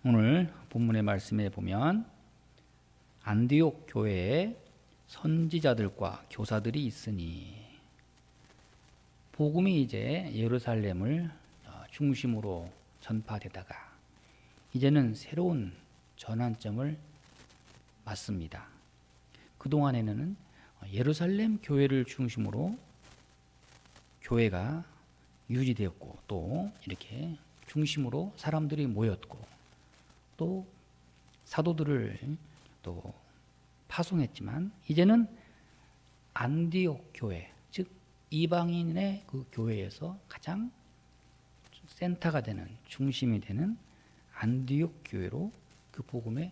오늘 본문의 말씀에 보면 안디옥 교회에 선지자들과 교사들이 있으니, 복음이 이제 예루살렘을 중심으로 전파되다가 이제는 새로운 전환점을 맞습니다. 그동안에는 예루살렘 교회를 중심으로 교회가 유지되었고, 또 이렇게 중심으로 사람들이 모였고, 또 사도들을 또 파송했지만, 이제는 안디옥 교회, 즉 이방인의 그 교회에서 가장 센터가 되는, 중심이 되는 안디옥 교회로 그 복음의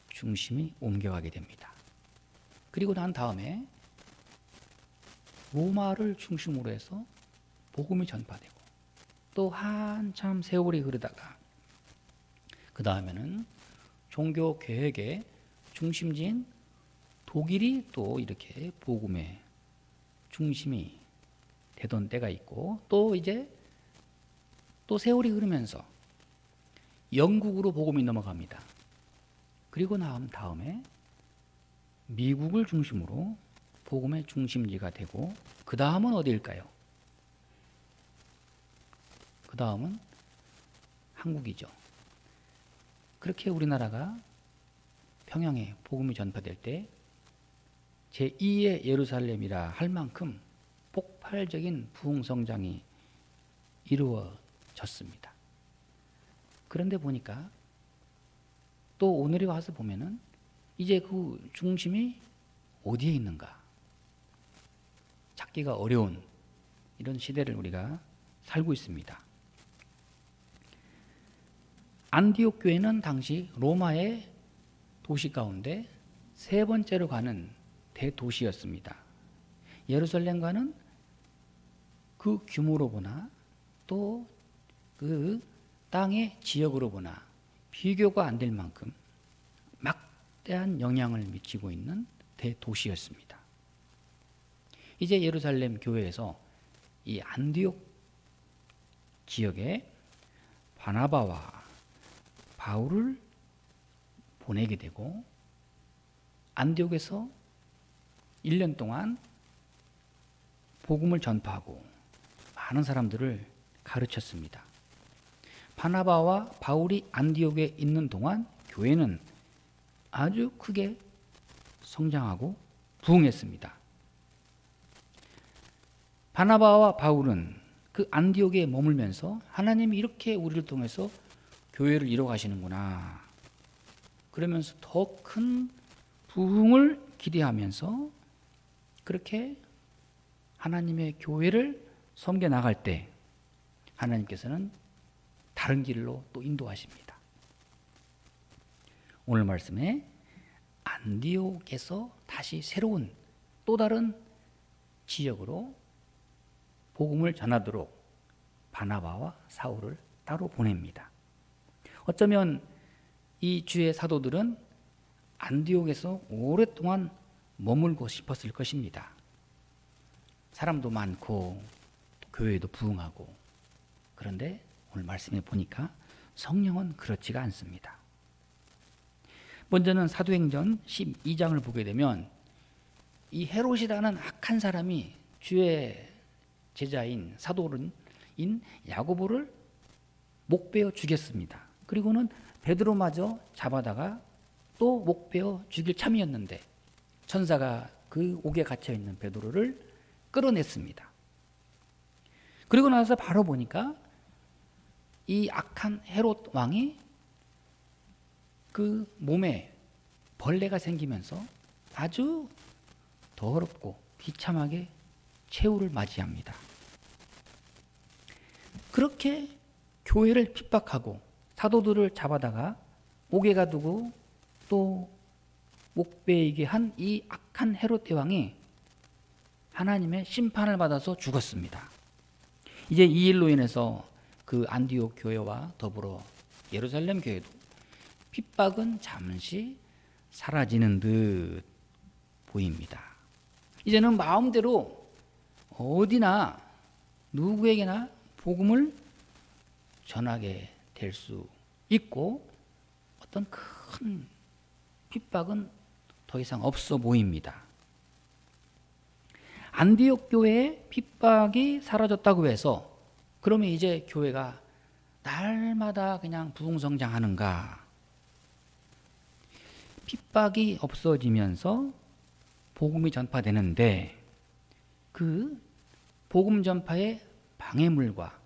중심이 옮겨가게 됩니다. 그리고 난 다음에 로마를 중심으로 해서 복음이 전파되고, 또 한참 세월이 흐르다가 그 다음에는 종교 계획의 중심지인 독일이 또 이렇게 복음의 중심이 되던 때가 있고, 또 이제 또 세월이 흐르면서 영국으로 복음이 넘어갑니다. 그리고 다음에 미국을 중심으로 복음의 중심지가 되고, 그 다음은 어디일까요? 그 다음은 한국이죠. 그렇게 우리나라가 평양에 복음이 전파될 때 제2의 예루살렘이라 할 만큼 폭발적인 부흥성장이 이루어졌습니다. 그런데 보니까 또 오늘에 와서 보면은 이제 그 중심이 어디에 있는가 찾기가 어려운 이런 시대를 우리가 살고 있습니다. 안디옥 교회는 당시 로마의 도시 가운데 세 번째로 가는 대도시였습니다. 예루살렘과는 그 규모로 보나, 또 그 땅의 지역으로 보나 비교가 안 될 만큼 막대한 영향을 미치고 있는 대도시였습니다. 이제 예루살렘 교회에서 이 안디옥 지역에 바나바와 바울을 보내게 되고, 안디옥에서 1년 동안 복음을 전파하고 많은 사람들을 가르쳤습니다. 바나바와 바울이 안디옥에 있는 동안 교회는 아주 크게 성장하고 부흥했습니다. 바나바와 바울은 그 안디옥에 머물면서 하나님이 이렇게 우리를 통해서 교회를 이뤄가시는구나, 그러면서 더 큰 부흥을 기대하면서 그렇게 하나님의 교회를 섬겨 나갈 때 하나님께서는 다른 길로 또 인도하십니다. 오늘 말씀에 안디옥에서 다시 새로운 또 다른 지역으로 복음을 전하도록 바나바와 사울을 따로 보냅니다. 어쩌면 이 주의 사도들은 안디옥에서 오랫동안 머물고 싶었을 것입니다. 사람도 많고 교회도 부흥하고. 그런데 오늘 말씀에 보니까 성령은 그렇지가 않습니다. 먼저는 사도행전 12장을 보게 되면 이 헤롯이라는 악한 사람이 주의 제자인 사도인 야고보를 목베어 죽였습니다. 그리고는 베드로마저 잡아다가 또 목베어 죽일 참이었는데 천사가 그 옥에 갇혀있는 베드로를 끌어냈습니다. 그리고 나서 바로 보니까 이 악한 헤롯 왕이 그 몸에 벌레가 생기면서 아주 더럽고 비참하게 최후를 맞이합니다. 그렇게 교회를 핍박하고 사도들을 잡아다가 옥에 가두고 또 목베이게 한 이 악한 헤롯 대왕이 하나님의 심판을 받아서 죽었습니다. 이제 이 일로 인해서 그 안디옥 교회와 더불어 예루살렘 교회도 핍박은 잠시 사라지는 듯 보입니다. 이제는 마음대로 어디나 누구에게나 복음을 전하게 될 수 있고, 어떤 큰 핍박은 더 이상 없어 보입니다. 안디옥 교회의 핍박이 사라졌다고 해서 그러면 이제 교회가 날마다 그냥 부흥성장하는가? 핍박이 없어지면서 복음이 전파되는데 그 복음 전파의 방해물과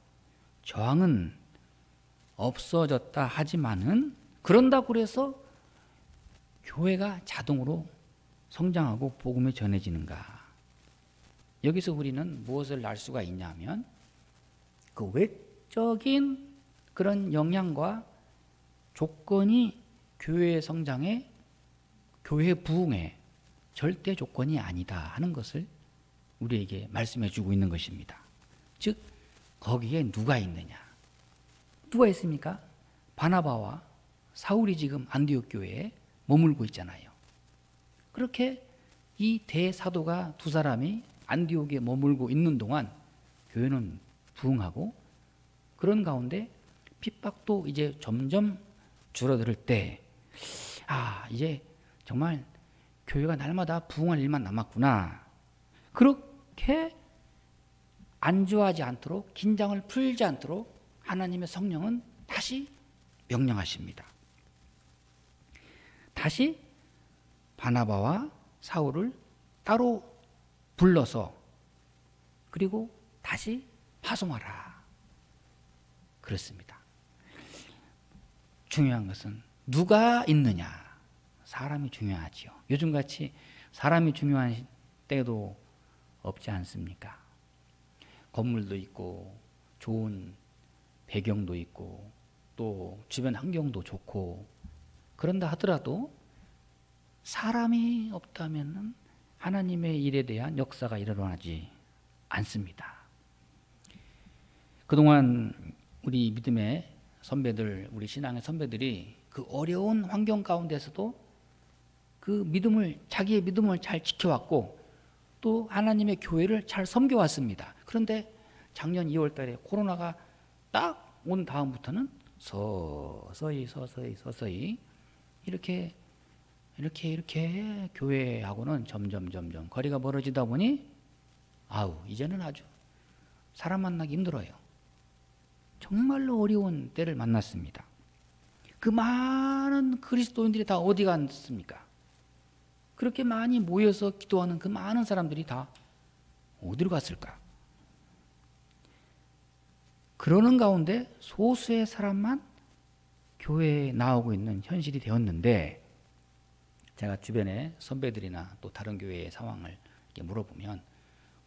저항은 없어졌다 하지만은 그런다고 해서 교회가 자동으로 성장하고 복음이 전해지는가? 여기서 우리는 무엇을 알 수가 있냐면 그 외적인 그런 영향과 조건이 교회의 성장에, 교회 부흥에 절대 조건이 아니다 하는 것을 우리에게 말씀해 주고 있는 것입니다. 즉 거기에 누가 있느냐? 누가 있습니까? 바나바와 사울이 지금 안디옥 교회에 머물고 있잖아요. 그렇게 이 대사도가 두 사람이 안디옥에 머물고 있는 동안 교회는 부흥하고 그런 가운데 핍박도 이제 점점 줄어들 때 이제 정말 교회가 날마다 부흥할 일만 남았구나. 그렇게 안주하지 않도록 긴장을 풀지 않도록 하나님의 성령은 다시 명령하십니다. 다시 바나바와 사울을 따로 불러서 그리고 다시 파송하라. 그렇습니다. 중요한 것은 누가 있느냐. 사람이 중요하지요. 요즘같이 사람이 중요한 때도 없지 않습니까? 건물도 있고 좋은 배경도 있고 또 주변 환경도 좋고 그런다 하더라도 사람이 없다면 하나님의 일에 대한 역사가 일어나지 않습니다. 그동안 우리 믿음의 선배들, 우리 신앙의 선배들이 그 어려운 환경 가운데서도 그 믿음을, 자기의 믿음을 잘 지켜왔고 또 하나님의 교회를 잘 섬겨왔습니다. 그런데 작년 2월 달에 코로나가 딱 온 다음부터는 서서히 이렇게 교회하고는 점점 거리가 멀어지다 보니 이제는 아주 사람 만나기 힘들어요. 정말로 어려운 때를 만났습니다. 그 많은 그리스도인들이 다 어디 갔습니까? 그렇게 많이 모여서 기도하는 그 많은 사람들이 다 어디로 갔을까? 그러는 가운데 소수의 사람만 교회에 나오고 있는 현실이 되었는데 제가 주변에 선배들이나 또 다른 교회의 상황을 이렇게 물어보면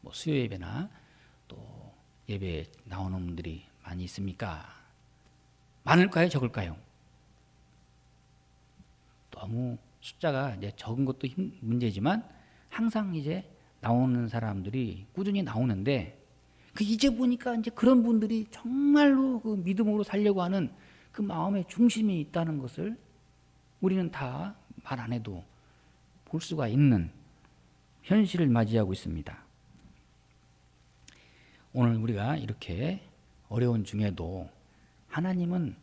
뭐 수요 예배나 또 예배에 나오는 분들이 많이 있습니까? 많을까요? 적을까요? 너무 숫자가 이제 적은 것도 문제지만 항상 이제 나오는 사람들이 꾸준히 나오는데 이제 보니까 이제 그런 분들이 정말로 그 믿음으로 살려고 하는 그 마음의 중심이 있다는 것을 우리는 다 말 안 해도 볼 수가 있는 현실을 맞이하고 있습니다. 오늘 우리가 이렇게 어려운 중에도 하나님은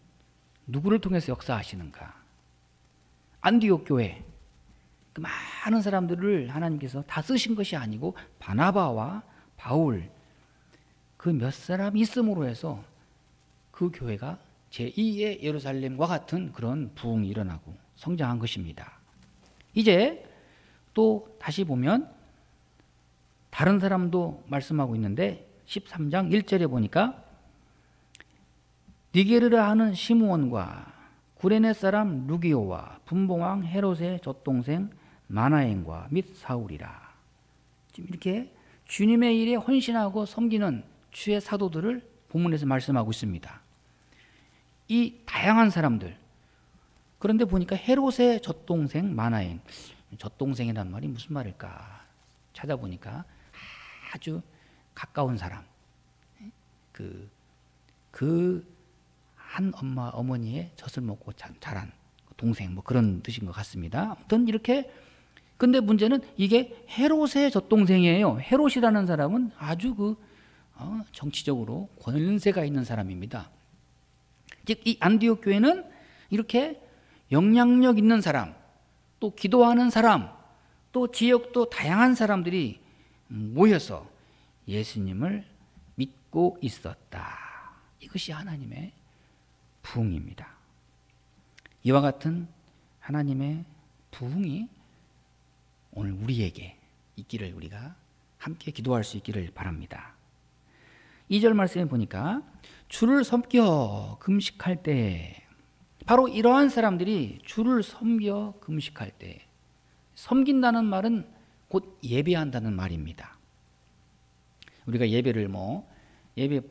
누구를 통해서 역사하시는가? 안디옥 교회 그 많은 사람들을 하나님께서 다 쓰신 것이 아니고 바나바와 바울 그 몇 사람이 있음으로 해서 그 교회가 제2의 예루살렘과 같은 그런 부흥이 일어나고 성장한 것입니다. 이제 또 다시 보면 다른 사람도 말씀하고 있는데 13장 1절에 보니까 니게르라 하는 시므온과 구레네 사람 루기오와 분봉왕 헤롯의 젖동생 마나엔과 및 사울이라. 지금 이렇게 주님의 일에 헌신하고 섬기는 주의 사도들을 본문에서 말씀하고 있습니다. 이 다양한 사람들. 그런데 보니까 헤롯의 젖동생 마나엔. 젖동생이란 말이 무슨 말일까 찾아보니까 아주 가까운 사람. 한 어머니의 젖을 먹고 자란 동생 뭐 그런 뜻인 것 같습니다. 아무튼 이렇게 근데 문제는 이게 헤롯의 젖동생이에요. 헤롯이라는 사람은 아주 정치적으로 권세가 있는 사람입니다. 즉 이 안디옥 교회는 이렇게 영향력 있는 사람, 또 기도하는 사람, 또 지역도 다양한 사람들이 모여서 예수님을 믿고 있었다. 이것이 하나님의 부흥입니다. 이와 같은 하나님의 부흥이 오늘 우리에게 있기를 우리가 함께 기도할 수 있기를 바랍니다. 2절 말씀에 보니까 주를 섬겨 금식할 때, 바로 이러한 사람들이 주를 섬겨 금식할 때, 섬긴다는 말은 곧 예배한다는 말입니다. 우리가 예배를 예배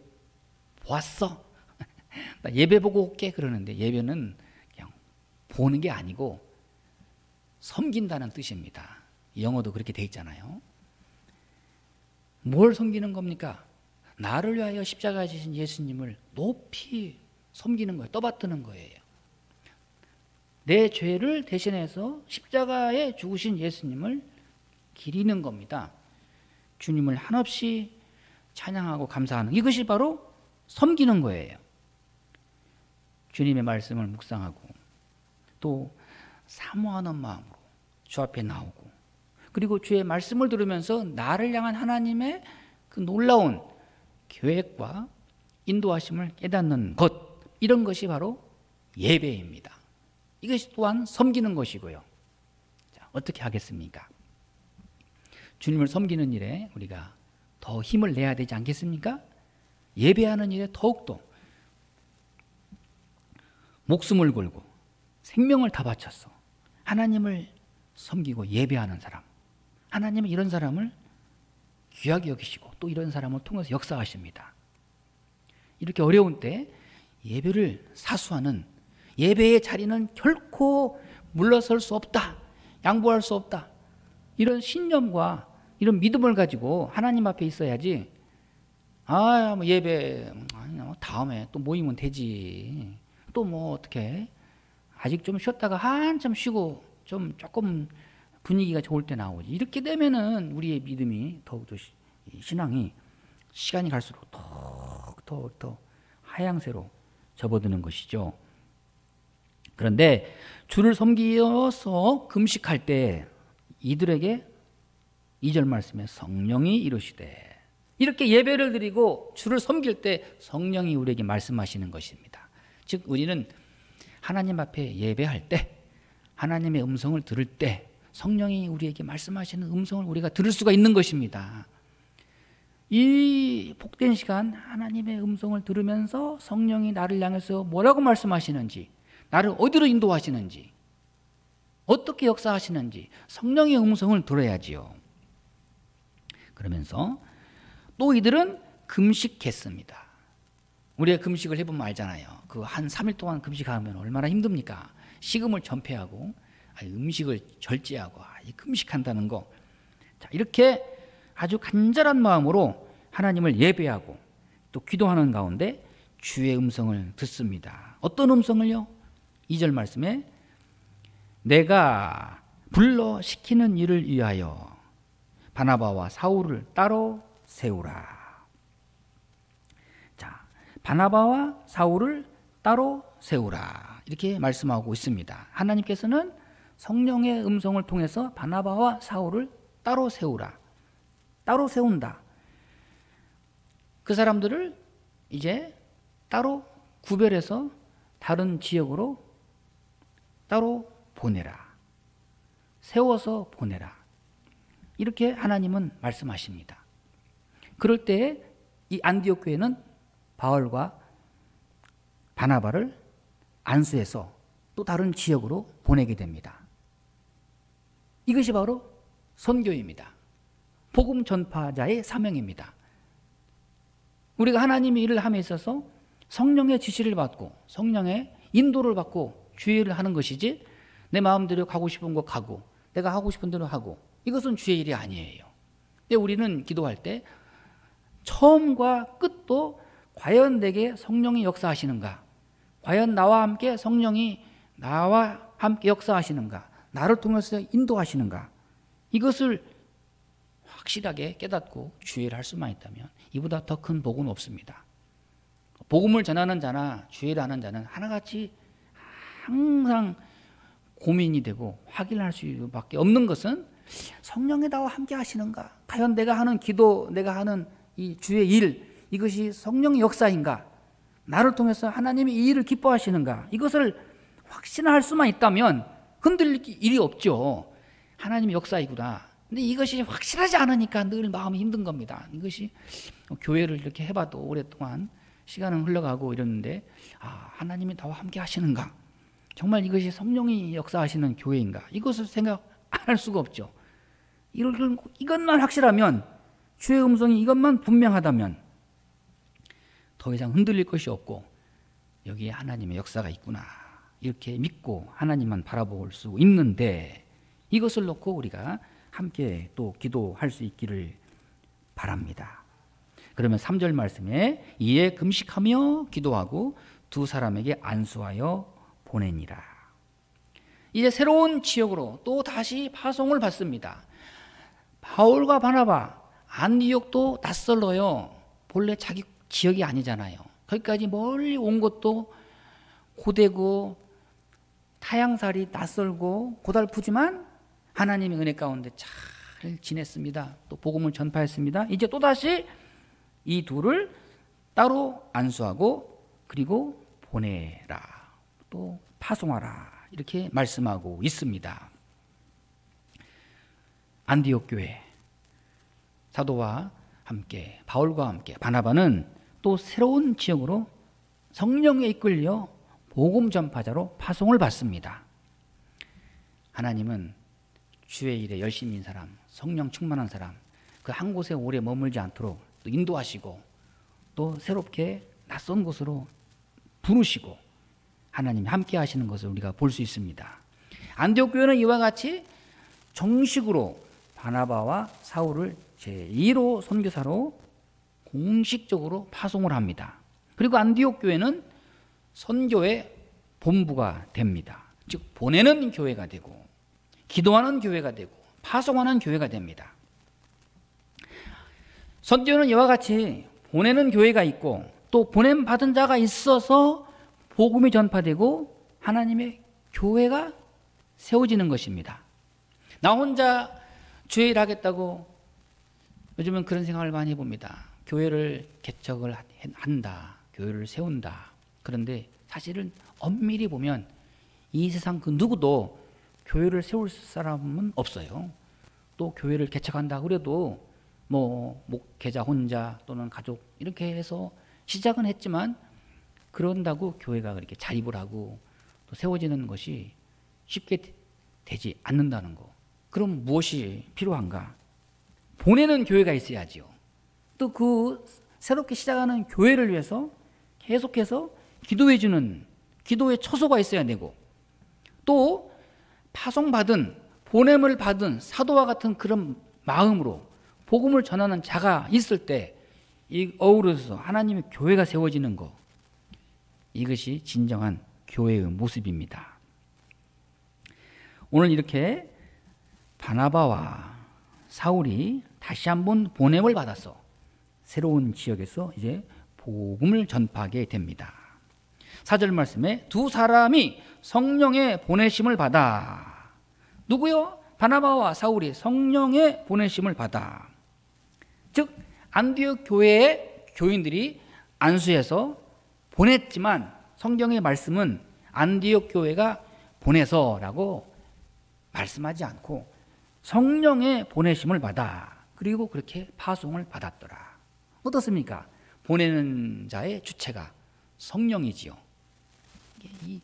보았어? 나 예배 보고 올게 그러는데, 예배는 그냥 보는 게 아니고 섬긴다는 뜻입니다. 영어도 그렇게 돼 있잖아요. 뭘 섬기는 겁니까? 나를 위하여 십자가에 지신 예수님을 높이 섬기는 거예요. 떠받드는 거예요. 내 죄를 대신해서 십자가에 죽으신 예수님을 기리는 겁니다. 주님을 한없이 찬양하고 감사하는, 이것이 바로 섬기는 거예요. 주님의 말씀을 묵상하고 또 사모하는 마음으로 주 앞에 나오고, 그리고 주의 말씀을 들으면서 나를 향한 하나님의 그 놀라운 계획과 인도하심을 깨닫는 것, 이런 것이 바로 예배입니다. 이것이 또한 섬기는 것이고요. 자, 어떻게 하겠습니까? 주님을 섬기는 일에 우리가 더 힘을 내야 되지 않겠습니까? 예배하는 일에 더욱더 목숨을 걸고 생명을 다 바쳐서 하나님을 섬기고 예배하는 사람, 하나님은 이런 사람을 귀하게 여기시고 또 이런 사람을 통해서 역사하십니다. 이렇게 어려운 때 예배를 사수하는, 예배의 자리는 결코 물러설 수 없다, 양보할 수 없다, 이런 신념과 이런 믿음을 가지고 하나님 앞에 있어야지, 예배 다음에 또 모이면 되지, 또 어떻게 아직 좀 쉬었다가 한참 쉬고 좀 조금 분위기가 좋을 때 나오지, 이렇게 되면은 우리의 믿음이 더욱더 신앙이 시간이 갈수록 더 하향세로 접어드는 것이죠. 그런데 주를 섬기어서 금식할 때 이들에게 2절 말씀에 성령이 이루시되, 이렇게 예배를 드리고 주를 섬길 때 성령이 우리에게 말씀하시는 것입니다. 즉 우리는 하나님 앞에 예배할 때, 하나님의 음성을 들을 때 성령이 우리에게 말씀하시는 음성을 우리가 들을 수가 있는 것입니다. 이 복된 시간 하나님의 음성을 들으면서 성령이 나를 향해서 뭐라고 말씀하시는지, 나를 어디로 인도하시는지, 어떻게 역사하시는지 성령의 음성을 들어야지요. 그러면서 또 이들은 금식했습니다. 우리가 금식을 해보면 알잖아요. 그 한 3일 동안 금식하면 얼마나 힘듭니까? 식음을 전폐하고 음식을 절제하고 금식한다는 거. 자, 이렇게 아주 간절한 마음으로 하나님을 예배하고 또 기도하는 가운데 주의 음성을 듣습니다. 어떤 음성을요? 2절 말씀에 내가 불러 시키는 일을 위하여 바나바와 사울을 따로 세우라. 자, 바나바와 사울을 따로 세우라, 이렇게 말씀하고 있습니다. 하나님께서는 성령의 음성을 통해서 바나바와 사울을 따로 세우라, 따로 세운다. 그 사람들을 이제 따로 구별해서 다른 지역으로 따로 보내라, 세워서 보내라, 이렇게 하나님은 말씀하십니다. 그럴 때에 이 안디옥 교회는 바울과 바나바를 안수해서 또 다른 지역으로 보내게 됩니다. 이것이 바로 선교입니다. 복음 전파자의 사명입니다. 우리가 하나님의 일을 함에 있어서 성령의 지시를 받고 성령의 인도를 받고 주의 일을 하는 것이지, 내 마음대로 가고 싶은 곳 가고 내가 하고 싶은 대로 하고, 이것은 주의 일이 아니에요. 근데 우리는 기도할 때 처음과 끝도 과연 내게 성령이 역사하시는가, 과연 나와 함께 성령이 나와 함께 역사하시는가, 나를 통해서 인도하시는가, 이것을 확실하게 깨닫고 주의를 할 수만 있다면 이보다 더 큰 복은 없습니다. 복음을 전하는 자나 주의를 하는 자는 하나같이 항상 고민이 되고 확인할 수밖에 없는 것은 성령이 나와 함께 하시는가? 과연 내가 하는 기도, 내가 하는 이 주의 일, 이것이 성령의 역사인가? 나를 통해서 하나님이 이 일을 기뻐하시는가? 이것을 확신할 수만 있다면 흔들릴 일이 없죠. 하나님의 역사이구나. 근데 이것이 확실하지 않으니까 늘 마음이 힘든 겁니다. 이것이 교회를 이렇게 해봐도 오랫동안 시간은 흘러가고 이러는데, 하나님이 나와 함께 하시는가? 정말 이것이 성령이 역사하시는 교회인가? 이것을 생각 안 할 수가 없죠. 이것만 확실하면, 주의 음성이 이것만 분명하다면 더 이상 흔들릴 것이 없고, 여기에 하나님의 역사가 있구나, 이렇게 믿고 하나님만 바라볼 수 있는데, 이것을 놓고 우리가 함께 또 기도할 수 있기를 바랍니다. 그러면 3절 말씀에 이에 금식하며 기도하고 두 사람에게 안수하여 보내니라. 이제 새로운 지역으로 또 다시 파송을 받습니다. 바울과 바나바, 안디옥도 낯설어요. 본래 자기 지역이 아니잖아요. 거기까지 멀리 온 것도 고되고 타향살이 낯설고 고달프지만 하나님의 은혜 가운데 잘 지냈습니다. 또 복음을 전파했습니다. 이제 또다시 이 둘을 따로 안수하고 그리고 보내라, 또 파송하라, 이렇게 말씀하고 있습니다. 안디옥 교회, 사도와 함께, 바울과 함께 바나바는 또 새로운 지역으로 성령에 이끌려 복음 전파자로 파송을 받습니다. 하나님은 주의 일에 열심인 사람, 성령 충만한 사람, 그 한 곳에 오래 머물지 않도록 또 인도하시고, 또 새롭게 낯선 곳으로 부르시고 하나님이 함께 하시는 것을 우리가 볼 수 있습니다. 안디옥 교회는 이와 같이 정식으로 바나바와 사울을 제2로 선교사로 공식적으로 파송을 합니다. 그리고 안디옥 교회는 선교의 본부가 됩니다. 즉 보내는 교회가 되고 기도하는 교회가 되고 파송하는 교회가 됩니다. 선교는 이와 같이 보내는 교회가 있고 또 보냄받은 자가 있어서 복음이 전파되고 하나님의 교회가 세워지는 것입니다. 나 혼자 주의 일 하겠다고 요즘은 그런 생각을 많이 해봅니다. 교회를 개척을 한다, 교회를 세운다. 그런데 사실은 엄밀히 보면 이 세상 그 누구도 교회를 세울 사람은 없어요. 또 교회를 개척한다 그래도 뭐 목회자 혼자 또는 가족 이렇게 해서 시작은 했지만, 그런다고 교회가 그렇게 자립을 하고 또 세워지는 것이 쉽게 되지 않는다는 거. 그럼 무엇이 필요한가? 보내는 교회가 있어야지요. 또 그 새롭게 시작하는 교회를 위해서 계속해서 기도해 주는 기도의 처소가 있어야 되고, 또 파송받은 보냄을 받은 사도와 같은 그런 마음으로 복음을 전하는 자가 있을 때 이 어우러져서 하나님의 교회가 세워지는 것, 이것이 진정한 교회의 모습입니다. 오늘 이렇게 바나바와 사울이 다시 한번 보냄을 받아서 새로운 지역에서 이제 복음을 전파하게 됩니다. 4절 말씀에 두 사람이 성령의 보내심을 받아. 누구요? 바나바와 사울이 성령의 보내심을 받아. 즉 안디옥 교회의 교인들이 안수해서 보냈지만 성경의 말씀은 안디옥 교회가 보내서라고 말씀하지 않고 성령의 보내심을 받아 그리고 그렇게 파송을 받았더라. 어떻습니까? 보내는 자의 주체가 성령이지요. 이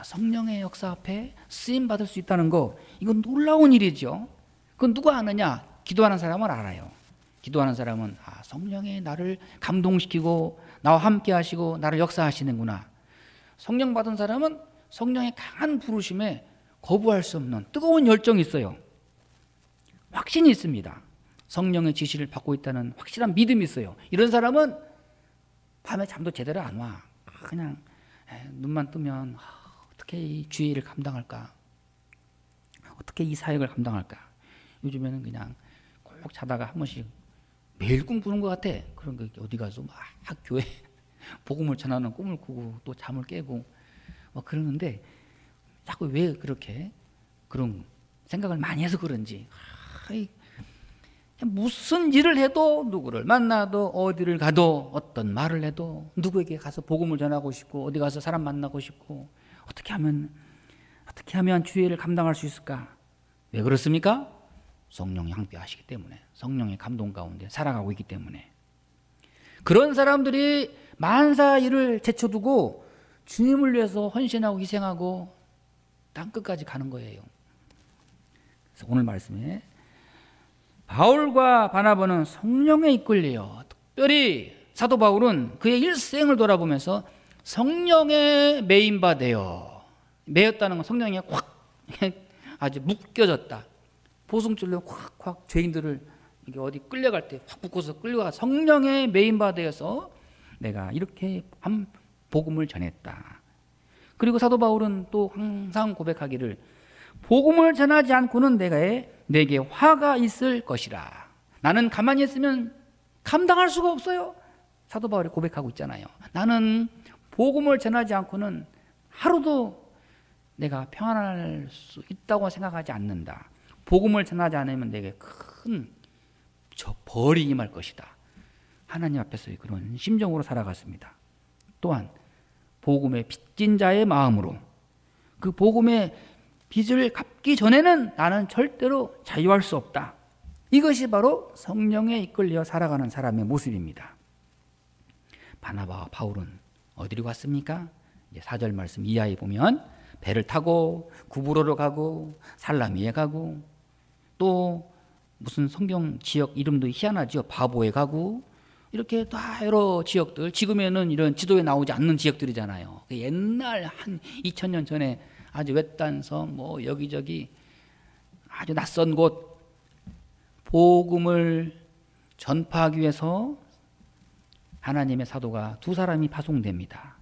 성령의 역사 앞에 쓰임 받을 수 있다는 거, 이건 놀라운 일이죠. 그건 누가 아느냐? 기도하는 사람은 알아요. 기도하는 사람은 성령이 나를 감동시키고 나와 함께 하시고 나를 역사하시는구나. 성령 받은 사람은 성령의 강한 부르심에 거부할 수 없는 뜨거운 열정이 있어요. 확신이 있습니다. 성령의 지시를 받고 있다는 확실한 믿음이 있어요. 이런 사람은 밤에 잠도 제대로 안 와. 그냥 눈만 뜨면 어떻게 이 주의 일을 감당할까? 어떻게 이 사역을 감당할까? 요즘에는 그냥 꼭 자다가 한 번씩 매일 꿈꾸는 것 같아. 그런 거 어디 가서 막 교회 복음을 전하는 꿈을 꾸고 또 잠을 깨고 막 그러는데, 자꾸 왜 그렇게 그런 생각을 많이 해서 그런지 무슨 일을 해도 누구를 만나도 어디를 가도 어떤 말을 해도 누구에게 가서 복음을 전하고 싶고 어디 가서 사람 만나고 싶고 어떻게 하면 주의를 감당할 수 있을까? 왜 그렇습니까? 성령이 함께하시기 때문에, 성령의 감동 가운데 살아가고 있기 때문에. 그런 사람들이 만사 일을 제쳐두고 주님을 위해서 헌신하고 희생하고 땅 끝까지 가는 거예요. 그래서 오늘 말씀에 바울과 바나바는 성령에 이끌려, 특별히 사도 바울은 그의 일생을 돌아보면서 성령에 매인바 되어, 매였다는 건 성령에 확 아주 묶여졌다. 보승줄로 확 죄인들을 이게 어디 끌려갈 때 확 묶어서 끌려가 성령에 매인바 되어서 내가 이렇게 복음을 전했다. 그리고 사도 바울은 또 항상 고백하기를 복음을 전하지 않고는 내게 화가 있을 것이라. 나는 가만히 있으면 감당할 수가 없어요. 사도 바울이 고백하고 있잖아요. 나는 복음을 전하지 않고는 하루도 내가 평안할 수 있다고 생각하지 않는다. 복음을 전하지 않으면 내게 큰 벌이 임할 것이다. 하나님 앞에서 그런 심정으로 살아갔습니다. 또한 복음의 빚진 자의 마음으로 그 복음의 빚을 갚기 전에는 나는 절대로 자유할 수 없다. 이것이 바로 성령에 이끌려 살아가는 사람의 모습입니다. 바나바와 바울은 어디로 갔습니까? 이제 4절 말씀 이하에 보면 배를 타고 구브로로 가고 살라미에 가고 또 무슨 성경 지역 이름도 희한하죠. 바보에 가고 이렇게 다 여러 지역들, 지금에는 이런 지도에 나오지 않는 지역들이잖아요. 옛날 한 2000년 전에 아주 외딴 섬, 뭐 여기저기 아주 낯선 곳 복음을 전파하기 위해서 하나님의 사도가 2사람이 파송됩니다.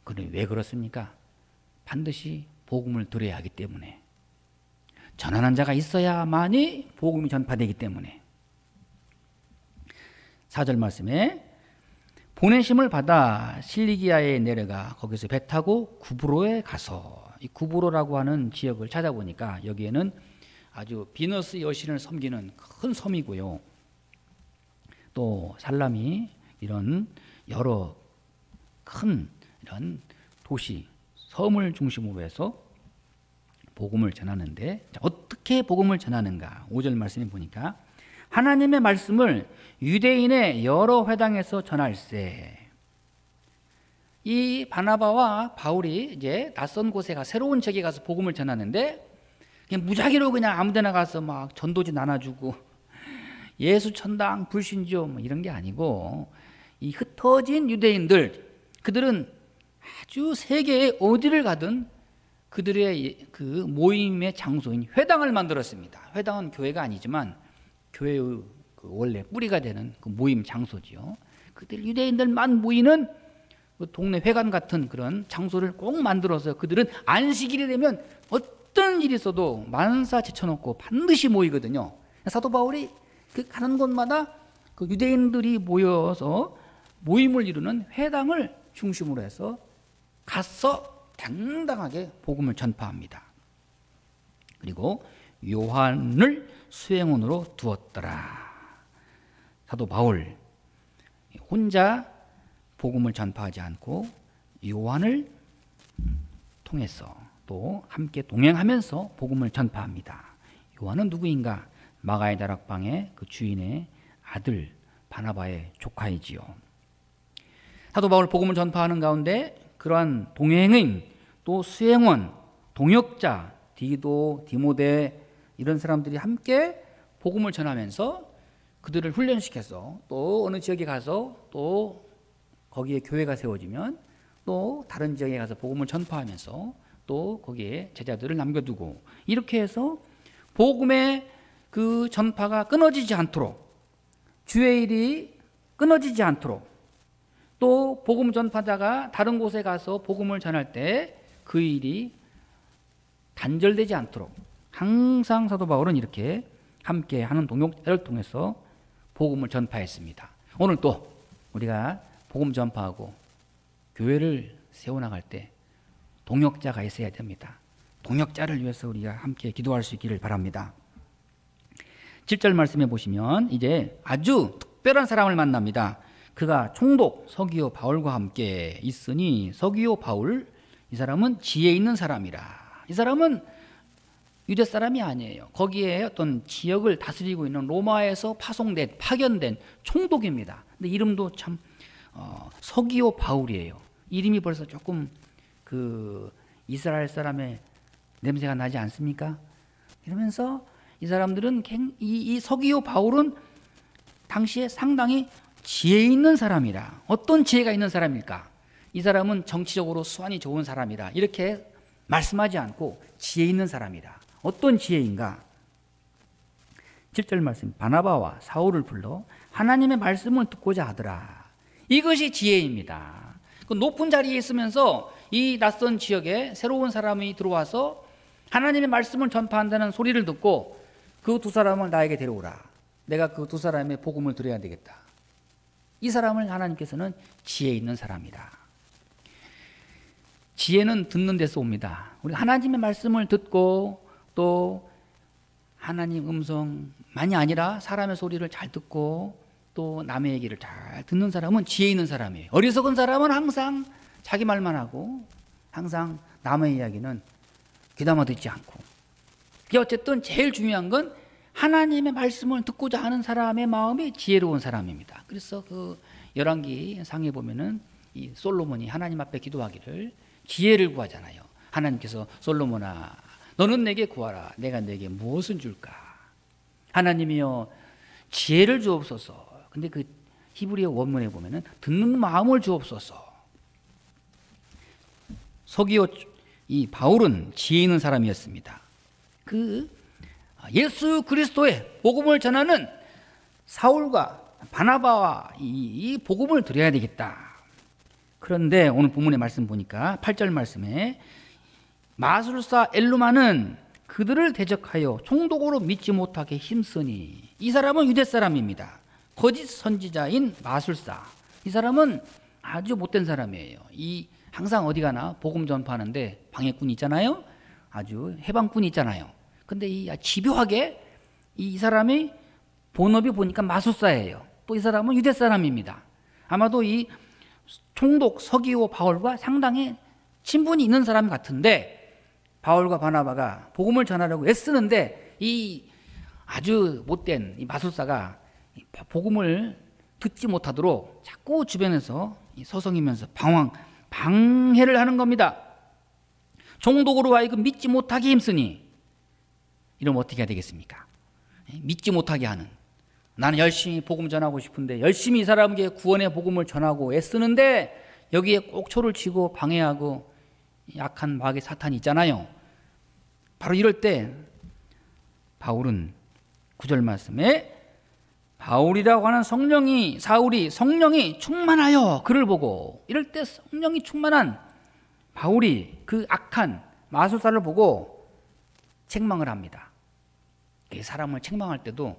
그런데 왜 그렇습니까? 반드시 복음을 들어야 하기 때문에, 전하는 자가 있어야만이 복음이 전파되기 때문에. 4절 말씀에 보내심을 받아 실리기아에 내려가 거기서 배 타고 구브로에 가서, 이 구브로라고 하는 지역을 찾아보니까 여기에는 아주 비너스 여신을 섬기는 큰 섬이고요. 또 살라미 이런 여러 큰 이런 도시, 섬을 중심으로 해서 복음을 전하는데, 어떻게 복음을 전하는가? 5절 말씀에 보니까 하나님의 말씀을 유대인의 여러 회당에서 전할세. 이 바나바와 바울이 이제 낯선 곳에 가 새로운 지역에 가서 복음을 전하는데 그냥 무작위로 그냥 아무데나 가서 막 전도지 나눠주고 예수 천당 불신조 뭐 이런 게 아니고, 이 흩어진 유대인들, 그들은 아주 세계의 어디를 가든 그들의 그 모임의 장소인 회당을 만들었습니다. 회당은 교회가 아니지만 교회의 그 원래 뿌리가 되는 그 모임 장소지요. 그들 유대인들만 모이는 그 동네 회관 같은 그런 장소를 꼭 만들어서 그들은 안식일이 되면 어떤 일이 있어도 만사 제쳐놓고 반드시 모이거든요. 사도 바울이 그 가는 곳마다 그 유대인들이 모여서 모임을 이루는 회당을 중심으로 해서 가서 당당하게 복음을 전파합니다. 그리고 요한을 수행원으로 두었더라. 사도 바울 혼자 복음을 전파하지 않고 요한을 통해서 또 함께 동행하면서 복음을 전파합니다. 요한은 누구인가? 마가의 다락방의 그 주인의 아들 바나바의 조카이지요. 사도 바울 복음을 전파하는 가운데 그러한 동행인, 또 수행원, 동역자, 디도, 디모데 이런 사람들이 함께 복음을 전하면서 그들을 훈련시켜서 또 어느 지역에 가서 또 거기에 교회가 세워지면 또 다른 지역에 가서 복음을 전파하면서 또 거기에 제자들을 남겨두고, 이렇게 해서 복음의 그 전파가 끊어지지 않도록, 주의 일이 끊어지지 않도록, 또 복음 전파자가 다른 곳에 가서 복음을 전할 때 그 일이 단절되지 않도록 항상 사도 바울은 이렇게 함께 하는 동역자를 통해서 복음을 전파했습니다. 오늘 또 우리가 복음 전파하고 교회를 세워나갈 때 동역자가 있어야 됩니다. 동역자를 위해서 우리가 함께 기도할 수 있기를 바랍니다. 7절 말씀해 보시면 이제 아주 특별한 사람을 만납니다. 그가 총독 서기오 바울과 함께 있으니 서기오 바울, 이 사람은 지혜 있는 사람이라. 이 사람은 유대 사람이 아니에요. 거기에 어떤 지역을 다스리고 있는 로마에서 파견된 총독입니다. 근데 이름도 참 서기오 바울이에요. 이름이 벌써 조금 그 이스라엘 사람의 냄새가 나지 않습니까? 이러면서 이 사람들은 이 서기오 바울은 당시에 상당히 지혜 있는 사람이라. 어떤 지혜가 있는 사람일까? 이 사람은 정치적으로 수완이 좋은 사람이라. 이렇게 말씀하지 않고 지혜 있는 사람이라. 어떤 지혜인가? 7절 말씀, 바나바와 사울을 불러 하나님의 말씀을 듣고자 하더라. 이것이 지혜입니다. 그 높은 자리에 있으면서 이 낯선 지역에 새로운 사람이 들어와서 하나님의 말씀을 전파한다는 소리를 듣고 그 두 사람을 나에게 데려오라. 내가 그 두 사람의 복음을 들어야 되겠다. 이 사람을 하나님께서는 지혜 있는 사람이다. 지혜는 듣는 데서 옵니다. 우리 하나님의 말씀을 듣고 또 하나님 음성만이 아니라 사람의 소리를 잘 듣고 또 남의 얘기를 잘 듣는 사람은 지혜 있는 사람이에요. 어리석은 사람은 항상 자기 말만 하고 항상 남의 이야기는 귀담아 듣지 않고. 어쨌든 제일 중요한 건 하나님의 말씀을 듣고자 하는 사람의 마음이 지혜로운 사람입니다. 그래서 그 열왕기 상에 보면은 이 솔로몬이 하나님 앞에 기도하기를 지혜를 구하잖아요. 하나님께서 솔로몬아, 너는 내게 구하라. 내가 내게 무엇을 줄까? 하나님이여 지혜를 주옵소서. 근데 그 히브리어 원문에 보면은 듣는 마음을 주옵소서. 서기오 이 바울은 지혜 있는 사람이었습니다. 그 예수 그리스도의 복음을 전하는 사울과 바나바와 이 복음을 드려야 되겠다. 그런데 오늘 본문의 말씀 보니까 8절 말씀에 마술사 엘루마는 그들을 대적하여 총독으로 믿지 못하게 힘쓰니. 이 사람은 유대 사람입니다. 거짓 선지자인 마술사. 이 사람은 아주 못된 사람이에요. 항상 어디 가나 복음 전파하는데 방해꾼이 있잖아요. 아주 해방꾼이 있잖아요. 근데 집요하게 이 사람의 본업이 보니까 마술사예요. 또 이 사람은 유대 사람입니다. 아마도 이 총독 서기오 바울과 상당히 친분이 있는 사람 같은데 바울과 바나바가 복음을 전하려고 애쓰는데 이 아주 못된 이 마술사가 복음을 듣지 못하도록 자꾸 주변에서 서성이면서 방해를 하는 겁니다. 총독으로 하여금 믿지 못하게 힘쓰니. 이러면 어떻게 해야 되겠습니까? 믿지 못하게 하는. 나는 열심히 복음 전하고 싶은데 열심히 이 사람에게 구원의 복음을 전하고 애쓰는데 여기에 꼭 초를 치고 방해하고 약한 마귀 사탄이 있잖아요. 바로 이럴 때 바울은 9절 말씀에 바울이라고 하는 사울이 성령이 충만하여 그를 보고, 이럴 때 성령이 충만한 바울이 그 악한 마술사를 보고 책망을 합니다. 사람을 책망할 때도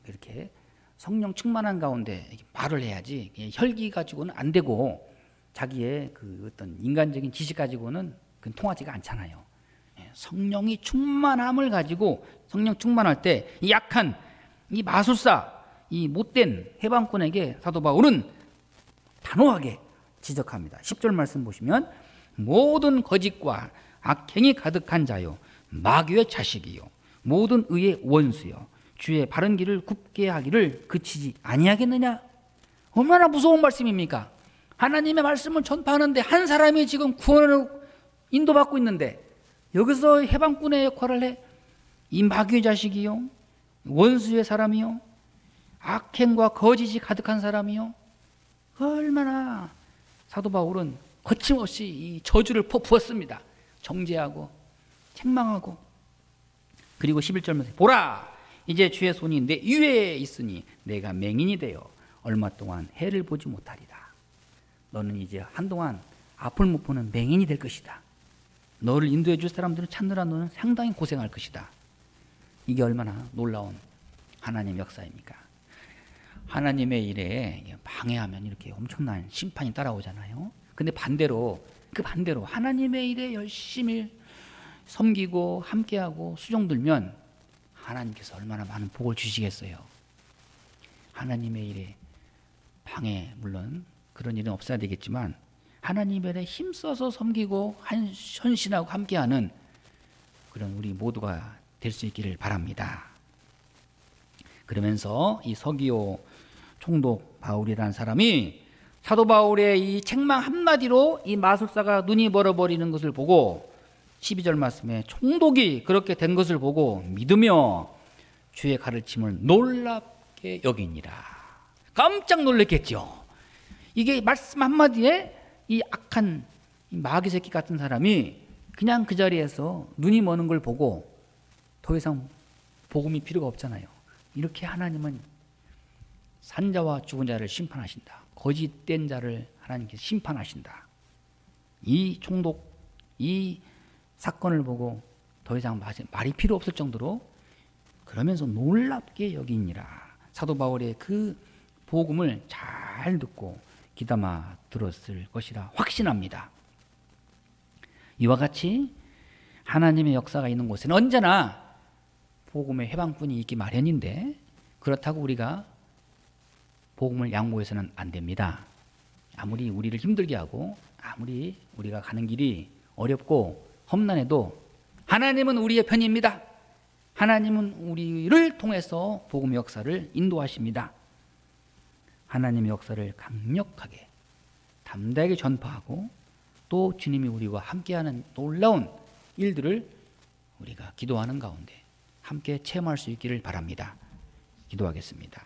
이렇게 성령 충만한 가운데 말을 해야지 혈기 가지고는 안 되고 자기의 그 어떤 인간적인 지식 가지고는 그건 통하지가 않잖아요. 성령이 충만함을 가지고 성령 충만할 때 이 약한 이 마술사, 이 못된 해방꾼에게 사도 바울은 단호하게 지적합니다. 10절 말씀 보시면 모든 거짓과 악행이 가득한 자요 마귀의 자식이요 모든 의의 원수요 주의 바른 길을 굽게 하기를 그치지 아니하겠느냐. 얼마나 무서운 말씀입니까? 하나님의 말씀을 전파하는데 한 사람이 지금 구원을 인도받고 있는데 여기서 해방꾼의 역할을 해? 이 마귀의 자식이요 원수의 사람이요 악행과 거짓이 가득한 사람이요. 얼마나 사도 바울은 거침없이 이 저주를 부었습니다. 정죄하고 책망하고. 그리고 11절에 보라 이제 주의 손이 내 위에 있으니 내가 맹인이 되어 얼마 동안 해를 보지 못하리라. 너는 이제 한동안 앞을 못 보는 맹인이 될 것이다. 너를 인도해 줄 사람들을 찾느라 너는 상당히 고생할 것이다. 이게 얼마나 놀라운 하나님의 역사입니까? 하나님의 일에 방해하면 이렇게 엄청난 심판이 따라오잖아요. 근데 반대로 그 반대로 하나님의 일에 열심히 섬기고 함께하고 수종 들면 하나님께서 얼마나 많은 복을 주시겠어요. 하나님의 일에 방해, 물론 그런 일은 없어야 되겠지만 하나님의 일에 힘써서 섬기고 헌신하고 함께하는 그런 우리 모두가 될 수 있기를 바랍니다. 그러면서 이 서기오 총독 바울이라는 사람이 사도 바울의 이 책망 한마디로 이 마술사가 눈이 멀어버리는 것을 보고 12절 말씀에 총독이 그렇게 된 것을 보고 믿으며 주의 가르침을 놀랍게 여기니라. 깜짝 놀랐겠죠. 이게 말씀 한마디에 이 악한 마귀 새끼 같은 사람이 그냥 그 자리에서 눈이 머는 걸 보고 더 이상 복음이 필요가 없잖아요. 이렇게 하나님은 산자와 죽은 자를 심판하신다. 거짓된 자를 하나님께서 심판하신다. 이 총독, 이 사건을 보고 더 이상 말이 필요 없을 정도로 그러면서 놀랍게 여기니라. 사도 바울의 그 복음을 잘 듣고 귀담아 들었을 것이라 확신합니다. 이와 같이 하나님의 역사가 있는 곳에는 언제나 복음의 해방꾼이 있기 마련인데 그렇다고 우리가 복음을 양보해서는 안 됩니다. 아무리 우리를 힘들게 하고 아무리 우리가 가는 길이 어렵고 험난해도 하나님은 우리의 편입니다. 하나님은 우리를 통해서 복음의 역사를 인도하십니다. 하나님의 역사를 강력하게 담대하게 전파하고 또 주님이 우리와 함께하는 놀라운 일들을 우리가 기도하는 가운데 함께 체험할 수 있기를 바랍니다. 기도하겠습니다.